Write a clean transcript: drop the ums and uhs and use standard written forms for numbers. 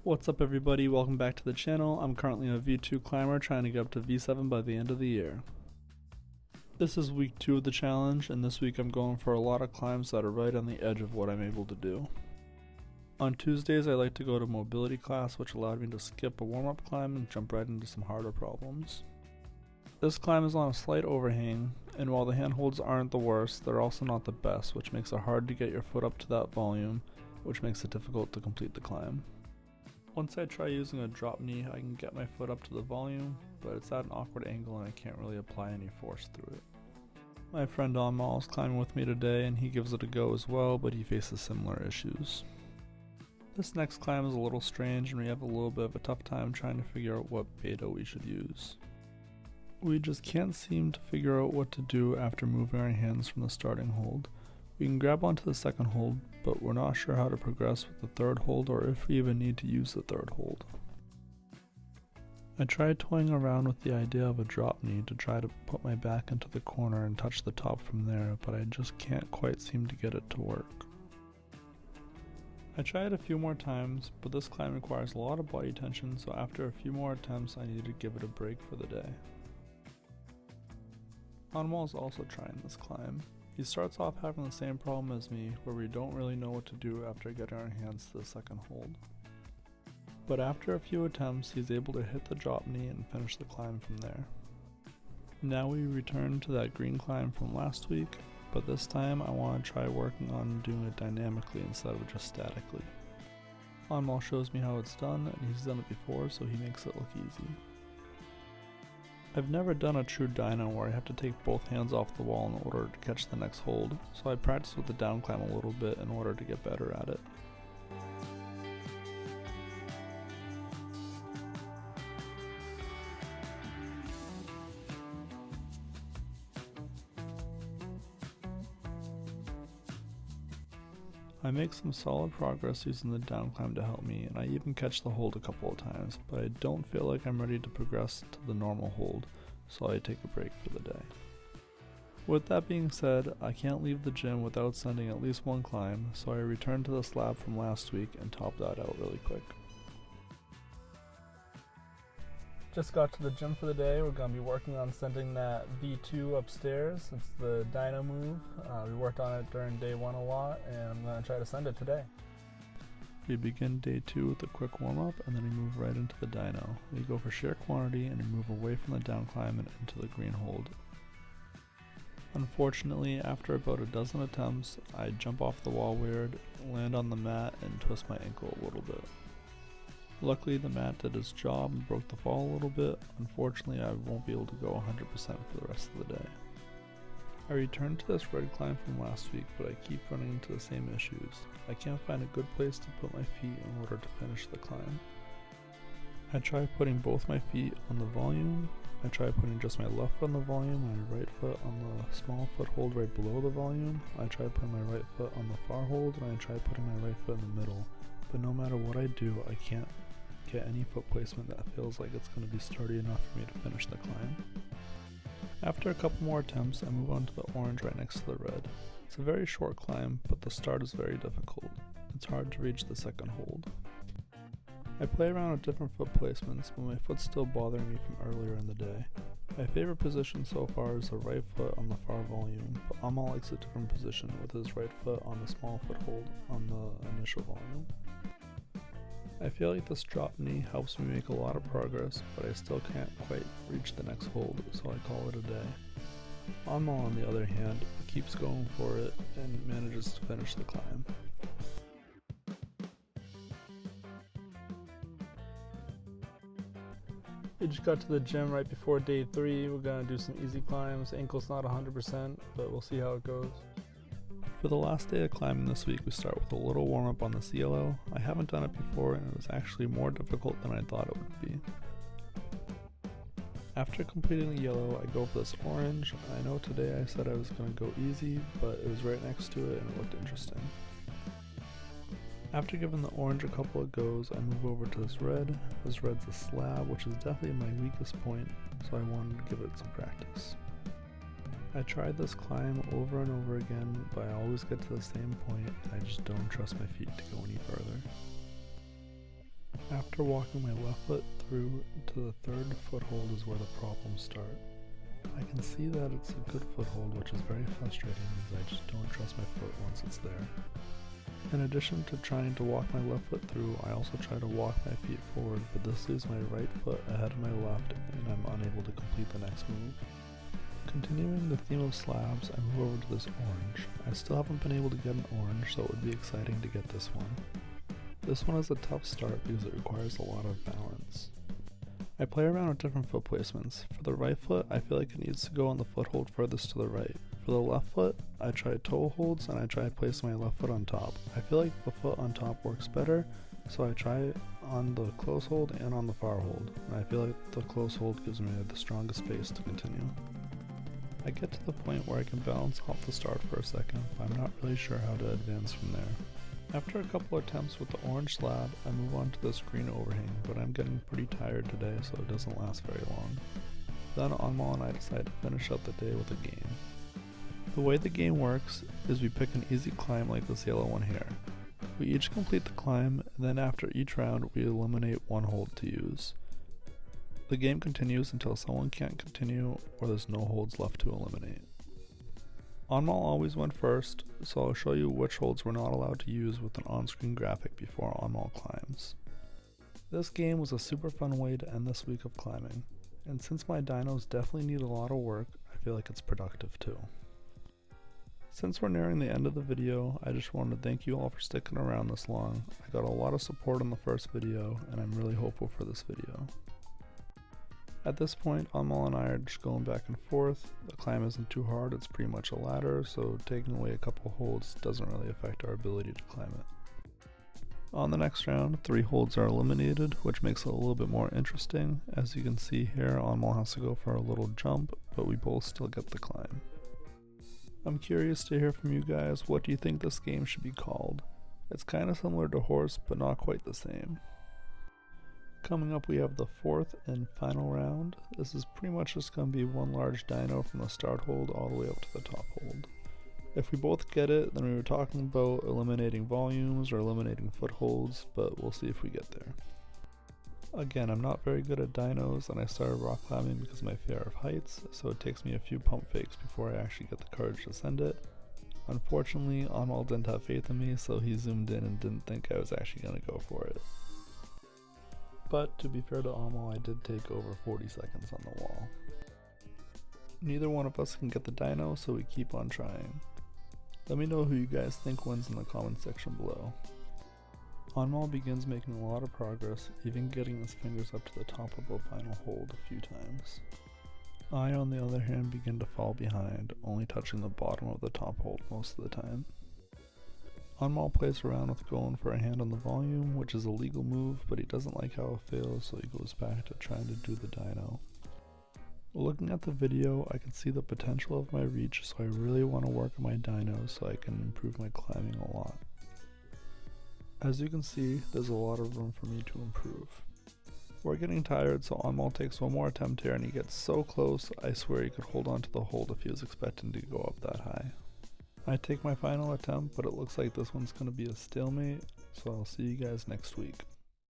What's up everybody, welcome back to the channel. I'm currently a V2 climber trying to get up to V7 by the end of the year. This is week 2 of the challenge, and this week I'm going for a lot of climbs that are right on the edge of what I'm able to do. On Tuesdays I like to go to mobility class, which allowed me to skip a warm-up climb and jump right into some harder problems. This climb is on a slight overhang, and while the handholds aren't the worst, they're also not the best, which makes it hard to get your foot up to that volume, which makes it difficult to complete the climb. Once I try using a drop knee, I can get my foot up to the volume, but it's at an awkward angle and I can't really apply any force through it. My friend Amal is climbing with me today and he gives it a go as well, but he faces similar issues. This next climb is a little strange and we have a little bit of a tough time trying to figure out what beta we should use. We just can't seem to figure out what to do after moving our hands from the starting hold. We can grab onto the second hold, but we're not sure how to progress with the third hold or if we even need to use the third hold. I tried toying around with the idea of a drop knee to try to put my back into the corner and touch the top from there, but I just can't quite seem to get it to work. I tried a few more times, but this climb requires a lot of body tension, so after a few more attempts I needed to give it a break for the day. Anmal is also trying this climb. He starts off having the same problem as me, where we don't really know what to do after getting our hands to the second hold. But after a few attempts, he's able to hit the drop knee and finish the climb from there. Now we return to that green climb from last week, but this time I want to try working on doing it dynamically instead of just statically. Anmal shows me how it's done, and he's done it before, so he makes it look easy. I've never done a true dyno where I have to take both hands off the wall in order to catch the next hold, so I practice with the down climb a little bit in order to get better at it. I make some solid progress using the down climb to help me, and I even catch the hold a couple of times, but I don't feel like I'm ready to progress to the normal hold, so I take a break for the day. With that being said, I can't leave the gym without sending at least one climb, so I return to the slab from last week and top that out really quick. Just got to the gym for the day. We're going to be working on sending that V2 upstairs. It's the dyno move. We worked on it during day 1 a lot, and I'm going to try to send it today. We begin day 2 with a quick warm-up, and then we move right into the dyno. We go for sheer quantity and we move away from the down climb and into the green hold. Unfortunately, after about a dozen attempts, I jump off the wall weird, land on the mat, and twist my ankle a little bit. Luckily the mat did its job and broke the fall a little bit. Unfortunately I won't be able to go 100% for the rest of the day. I returned to this red climb from last week, but I keep running into the same issues. I can't find a good place to put my feet in order to finish the climb. I try putting both my feet on the volume. I try putting just my left foot on the volume, my right foot on the small foothold right below the volume. I try putting my right foot on the far hold, and I try putting my right foot in the middle. But no matter what I do, I can't get any foot placement that feels like it's going to be sturdy enough for me to finish the climb. After a couple more attempts, I move on to the orange right next to the red. It's a very short climb, but the start is very difficult. It's hard to reach the second hold. I play around with different foot placements, but my foot's still bothering me from earlier in the day. My favorite position so far is the right foot on the far volume, but Amal likes a different position with his right foot on the small foothold on the initial volume. I feel like this drop knee helps me make a lot of progress, but I still can't quite reach the next hold, so I call it a day. Anmal, on the other hand, keeps going for it and manages to finish the climb. We just got to the gym right before day 3. We're going to do some easy climbs. Ankle's not 100%, but we'll see how it goes. For the last day of climbing this week, we start with a little warm-up on this yellow. I haven't done it before and it was actually more difficult than I thought it would be. After completing the yellow, I go for this orange. I know today I said I was going to go easy, but it was right next to it and it looked interesting. After giving the orange a couple of goes, I move over to this red. This red's a slab, which is definitely my weakest point, so I wanted to give it some practice. I tried this climb over and over again, but I always get to the same point and I just don't trust my feet to go any further. After walking my left foot through to the third foothold is where the problems start. I can see that it's a good foothold, which is very frustrating because I just don't trust my foot once it's there. In addition to trying to walk my left foot through, I also try to walk my feet forward, but this leaves my right foot ahead of my left and I'm unable to complete the next move. Continuing the theme of slabs, I move over to this orange. I still haven't been able to get an orange, so it would be exciting to get this one. This one is a tough start because it requires a lot of balance. I play around with different foot placements. For the right foot, I feel like it needs to go on the foothold furthest to the right. For the left foot, I try toe holds and I try placing my left foot on top. I feel like the foot on top works better, so I try on the close hold and on the far hold, and I feel like the close hold gives me the strongest base to continue. I get to the point where I can balance off the start for a second, but I'm not really sure how to advance from there. After a couple attempts with the orange slab, I move on to this green overhang, but I'm getting pretty tired today so it doesn't last very long. Then Anmal and I decide to finish up the day with a game. The way the game works is we pick an easy climb like this yellow one here. We each complete the climb, and then after each round we eliminate one hold to use. The game continues until someone can't continue or there's no holds left to eliminate. Anmal always went first, so I'll show you which holds we're not allowed to use with an on-screen graphic before Anmal climbs. This game was a super fun way to end this week of climbing, and since my dynos definitely need a lot of work, I feel like it's productive too. Since we're nearing the end of the video, I just wanted to thank you all for sticking around this long. I got a lot of support on the first video, and I'm really hopeful for this video. At this point, Anmal and I are just going back and forth. The climb isn't too hard, it's pretty much a ladder, so taking away a couple holds doesn't really affect our ability to climb it. On the next round, 3 holds are eliminated, which makes it a little bit more interesting. As you can see here, Anmal has to go for a little jump, but we both still get the climb. I'm curious to hear from you guys, what do you think this game should be called? It's kinda similar to Horse, but not quite the same. Coming up we have the 4th and final round. This is pretty much just going to be one large dyno from the start hold all the way up to the top hold. If we both get it, then we were talking about eliminating volumes or eliminating footholds, but we'll see if we get there. Again, I'm not very good at dynos, and I started rock climbing because of my fear of heights, so it takes me a few pump fakes before I actually get the courage to send it. Unfortunately, Anmal didn't have faith in me, so he zoomed in and didn't think I was actually going to go for it. But to be fair to Anmal, I did take over 40 seconds on the wall. Neither one of us can get the dyno, so we keep on trying. Let me know who you guys think wins in the comment section below. Anmal begins making a lot of progress, even getting his fingers up to the top of the final hold a few times. I, on the other hand, begin to fall behind, only touching the bottom of the top hold most of the time. Anmal plays around with going for a hand on the volume, which is a legal move, but he doesn't like how it fails, so he goes back to trying to do the dyno. Looking at the video, I can see the potential of my reach, so I really want to work on my dynos so I can improve my climbing a lot. As you can see, there's a lot of room for me to improve. We're getting tired, so Anmal takes one more attempt here and he gets so close, I swear he could hold on to the hold if he was expecting to go up that high. I take my final attempt, but it looks like this one's going to be a stalemate, so I'll see you guys next week.